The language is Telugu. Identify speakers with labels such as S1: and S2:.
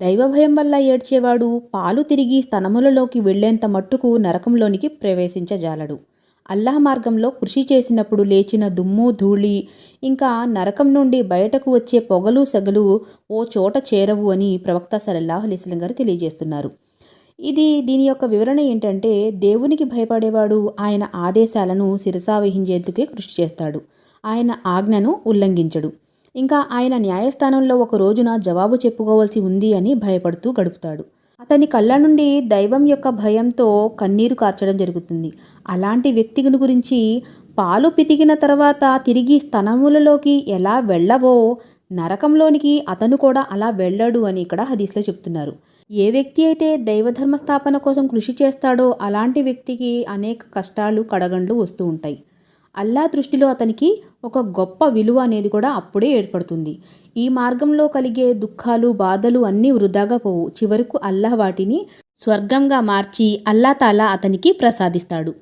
S1: దైవభయం వల్ల ఏడ్చేవాడు పాలు తిరిగి స్తనములలోకి వెళ్లేంత మట్టుకు నరకంలోనికి ప్రవేశించజాలడు. అల్లాహ్ మార్గంలో కృషి చేసినప్పుడు లేచిన దుమ్ము ధూళి ఇంకా నరకం నుండి బయటకు వచ్చే పొగలు సెగలు ఓ చోట చేరవు అని ప్రవక్త సల్లల్లాహు అలైహి వసల్లం గారు తెలియజేస్తున్నారు. దీని యొక్క వివరణ ఏంటంటే, దేవునికి భయపడేవాడు ఆయన ఆదేశాలను శిరసావహించేందుకే కృషి చేస్తాడు. ఆయన ఆజ్ఞను ఉల్లంఘించడు. ఇంకా ఆయన న్యాయస్థానంలో ఒక రోజున జవాబు చెప్పుకోవాల్సి ఉంది అని భయపడుతూ గడుపుతాడు. అతని కళ్ళ నుండి దైవం యొక్క భయంతో కన్నీరు కార్చడం జరుగుతుంది. అలాంటి వ్యక్తిని గురించి పాలు పితికిన తర్వాత తిరిగి స్తనములలోకి ఎలా వెళ్ళవో నరకంలోనికి అతను కూడా అలా వెళ్ళడు అని ఇక్కడ హదీస్లో చెప్తున్నారు. ఏ వ్యక్తి అయితే దైవధర్మ స్థాపన కోసం కృషి చేస్తాడో అలాంటి వ్యక్తికి అనేక కష్టాలు కడగండ్లు వస్తూ ఉంటాయి. అల్లా దృష్టిలో అతనికి ఒక గొప్ప విలువ అనేది కూడా అప్పుడే ఏర్పడుతుంది. ఈ మార్గంలో కలిగే దుఃఖాలు బాధలు అన్నీ వృధాగా పోవు. చివరకు అల్లాహ్ వాటిని స్వర్గంగా మార్చి అల్లా తాలా అతనికి ప్రసాదిస్తాడు.